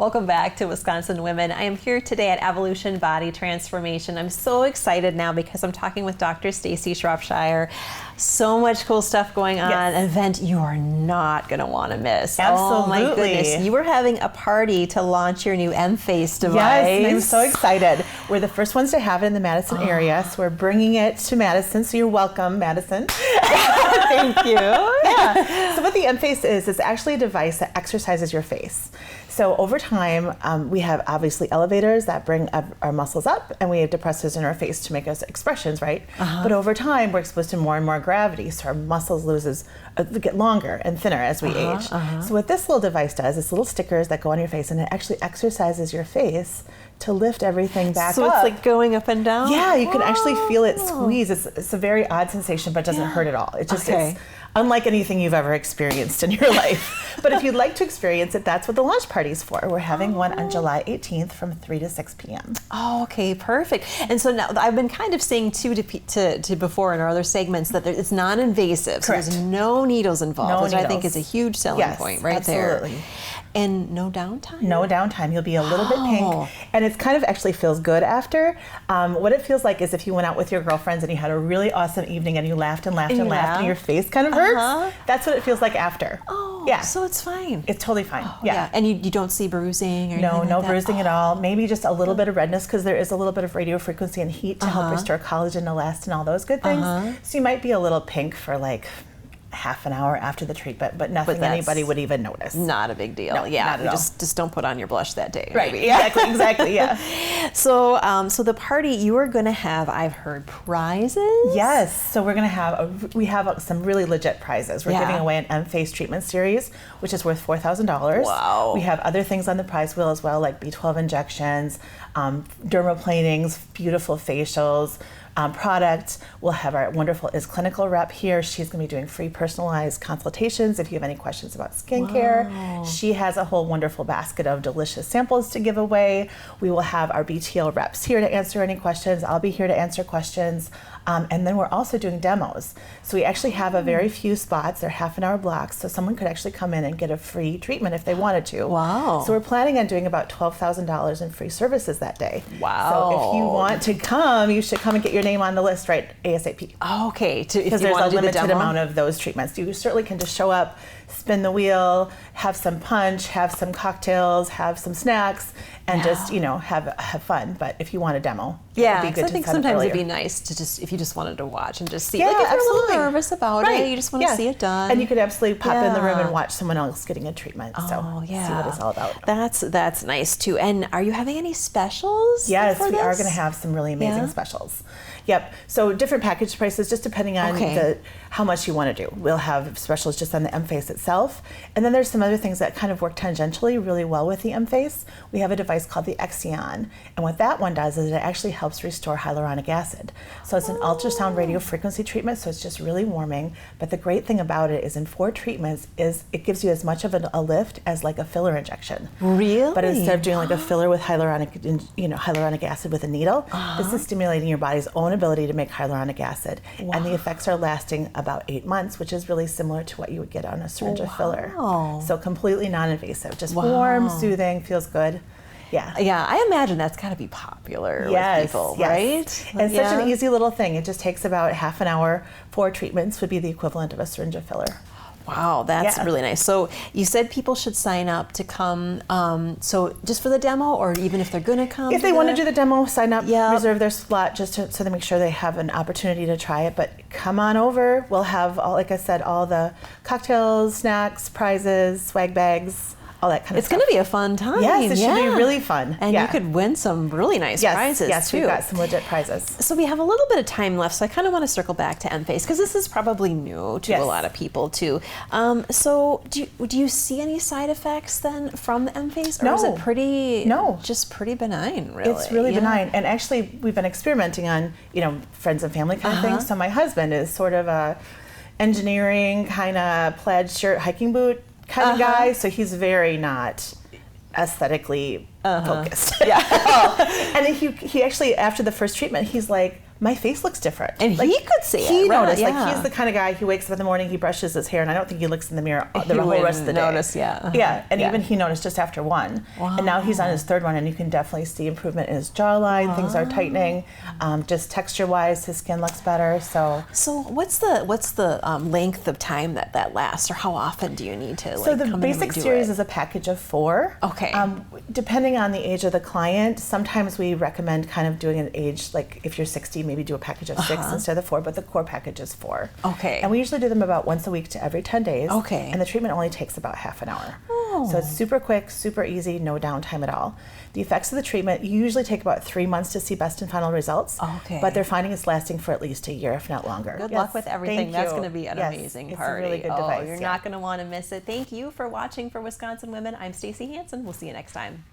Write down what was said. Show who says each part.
Speaker 1: Welcome back to Wisconsin Women. I am here today at Evolution Body Transformation. I'm so excited now because I'm talking with Dr. Stacy Shropshire. So much cool stuff going on.
Speaker 2: Yes.
Speaker 1: An event you are not going to want to miss.
Speaker 2: Absolutely.
Speaker 1: Oh my goodness. You were having a party to launch your new Emface device.
Speaker 2: Yes, I'm so excited. We're the first ones to have it in the Madison area, so we're bringing it to Madison. So you're welcome, Madison.
Speaker 1: Thank you.
Speaker 2: Yeah. So what the Emface is, it's actually a device that exercises your face. So over time, we have obviously elevators that bring our muscles up, and we have depressors in our face to make us expressions, right? But over time, we're exposed to more and more gravity, so our muscles get longer and thinner as we age. So what this little device does is little stickers that go on your face, and it actually exercises your face to lift everything back up.
Speaker 1: So it's like going up and down?
Speaker 2: Yeah, you can actually feel it squeeze. It's a very odd sensation, but it doesn't hurt at all. It just is unlike anything you've ever experienced in your life. But if you'd like to experience it, that's what the launch party's for. We're having one on July 18th from 3 to 6 p.m.
Speaker 1: Oh, okay, perfect. And so now I've been kind of saying too to before in our other segments that it's non-invasive. So there's no needles involved, which I think is a huge selling point right there.
Speaker 2: Absolutely.
Speaker 1: And no downtime?
Speaker 2: No downtime. You'll be a little bit pink. And it's kind of actually feels good after. What it feels like is if you went out with your girlfriends and you had a really awesome evening and you laughed and laughed and laughed and your face kind of hurts. That's what it feels like after.
Speaker 1: Oh,
Speaker 2: yeah.
Speaker 1: So it's fine.
Speaker 2: It's totally fine.
Speaker 1: Yeah. And you don't see bruising or anything like
Speaker 2: no
Speaker 1: that?
Speaker 2: bruising at all. Maybe just a little bit of redness because there is a little bit of radio frequency and heat to help restore collagen, elastin, all those good things. So you might be a little pink for like half an hour after the treatment, but nothing anybody would even notice.
Speaker 1: Not a big deal.
Speaker 2: No,
Speaker 1: yeah,
Speaker 2: not at all.
Speaker 1: Just don't put on your blush that day.
Speaker 2: Right.
Speaker 1: Maybe.
Speaker 2: Exactly. Yeah.
Speaker 1: So the party you are going to have, I've heard, prizes.
Speaker 2: Yes. So we're going to have some really legit prizes. We're giving away an Emface treatment series, which is worth $4,000.
Speaker 1: Wow.
Speaker 2: We have other things on the prize wheel as well, like B12 injections, dermaplanings, beautiful facials. Product. We'll have our wonderful clinical rep here. She's going to be doing free personalized consultations if you have any questions about skincare. Wow. She has a whole wonderful basket of delicious samples to give away. We will have our BTL reps here to answer any questions. I'll be here to answer questions. And then we're also doing demos. So we actually have a very few spots. They're half-an-hour blocks, so someone could actually come in and get a free treatment if they wanted to.
Speaker 1: Wow.
Speaker 2: So we're planning on doing about $12,000 in free services that day.
Speaker 1: Wow.
Speaker 2: So if you want to come, you should come and get your name on the list right ASAP.
Speaker 1: Okay.
Speaker 2: Because there's a limited amount of those treatments. You certainly can just show up, spin the wheel, have some punch, have some cocktails, have some snacks, and just have fun. But if you want a demo,
Speaker 1: yeah,
Speaker 2: it'd be good
Speaker 1: I think sometimes it'd be nice to just if you just wanted to watch and just see.
Speaker 2: Yeah,
Speaker 1: like if
Speaker 2: absolutely.
Speaker 1: you're a little nervous about it, you just want to see it done.
Speaker 2: And you could absolutely pop in the room and watch someone else getting a treatment. See what it's all about.
Speaker 1: That's nice too. And are you having any specials?
Speaker 2: Yes,
Speaker 1: for
Speaker 2: we
Speaker 1: this?
Speaker 2: are going to have some really amazing specials. Yep. So different package prices, just depending on how much you want to do. We'll have specials just on the Emface itself, and then there's some other things that kind of work tangentially really well with the Emface. We have a device called the Exion, and what that one does is it actually helps restore hyaluronic acid. So it's an ultrasound radio frequency treatment, so it's just really warming. But the great thing about it is in 4 treatments is it gives you as much of a lift as like a filler injection.
Speaker 1: Really?
Speaker 2: But instead of doing like a filler with hyaluronic acid with a needle, this is stimulating your body's own ability to make hyaluronic acid. And the effects are lasting about 8 months, which is really similar to what you would get on a syringe of filler. So completely non-invasive, just warm, soothing, feels good. Yeah.
Speaker 1: Yeah, I imagine that's got to be popular with people, right?
Speaker 2: And such an easy little thing. It just takes about half an hour. 4 treatments would be the equivalent of a syringe of filler.
Speaker 1: Wow, that's really nice. So you said people should sign up to come, so just for the demo, or even if they're going to come?
Speaker 2: If they want to do the demo, sign up, reserve their slot just so they make sure they have an opportunity to try it. But come on over. We'll have, like I said, all the cocktails, snacks, prizes, swag bags, all that kind of stuff.
Speaker 1: It's going to be a fun time.
Speaker 2: Yes, it should be really fun.
Speaker 1: And you could win some really nice prizes,
Speaker 2: too. We've got some legit prizes.
Speaker 1: So we have a little bit of time left, so I kind of want to circle back to Emface, because this is probably new to a lot of people, too. So do you see any side effects, then, from the Emface? Or is it just pretty benign, really?
Speaker 2: It's really benign. And actually, we've been experimenting on, friends and family kind of things. So my husband is sort of a engineering kind of plaid shirt, hiking boot kind of guy, so he's very not aesthetically focused. And he actually, after the first treatment, he's like, my face looks different.
Speaker 1: And he could see it.
Speaker 2: He
Speaker 1: Right,
Speaker 2: noticed.
Speaker 1: yeah.
Speaker 2: Like, he's the kind of guy, he wakes up in the morning, he brushes his hair, and I don't think he looks in the mirror the whole rest of the day.
Speaker 1: Notice, yeah.
Speaker 2: Yeah, and even he noticed just after one.
Speaker 1: Wow.
Speaker 2: And now he's on his third one, and you can definitely see improvement in his jawline. Things are tightening. Just texture-wise, his skin looks better. So
Speaker 1: what's the length of time that lasts, or how often do you need to
Speaker 2: So the
Speaker 1: come in
Speaker 2: basic
Speaker 1: and redo
Speaker 2: series
Speaker 1: it?
Speaker 2: is a package of 4.
Speaker 1: Okay.
Speaker 2: Depending on the age of the client, sometimes we recommend kind of doing an age, like if you're 60, maybe do a package of 6 instead of 4, but the core package is 4.
Speaker 1: Okay.
Speaker 2: And we usually do them about once a week to every 10 days.
Speaker 1: Okay.
Speaker 2: And the treatment only takes about half an hour.
Speaker 1: Oh.
Speaker 2: So it's super quick, super easy, no downtime at all. The effects of the treatment usually take about 3 months to see best and final results.
Speaker 1: Okay.
Speaker 2: But they're finding it's lasting for at least a year, if not longer.
Speaker 1: Good luck with everything.
Speaker 2: Thank
Speaker 1: That's
Speaker 2: you.
Speaker 1: going to be an
Speaker 2: Yes,
Speaker 1: amazing
Speaker 2: it's
Speaker 1: party.
Speaker 2: a really good device.
Speaker 1: You're
Speaker 2: Yeah.
Speaker 1: not going to want to miss it. Thank you for watching for Wisconsin Women. I'm Stacey Hansen. We'll see you next time.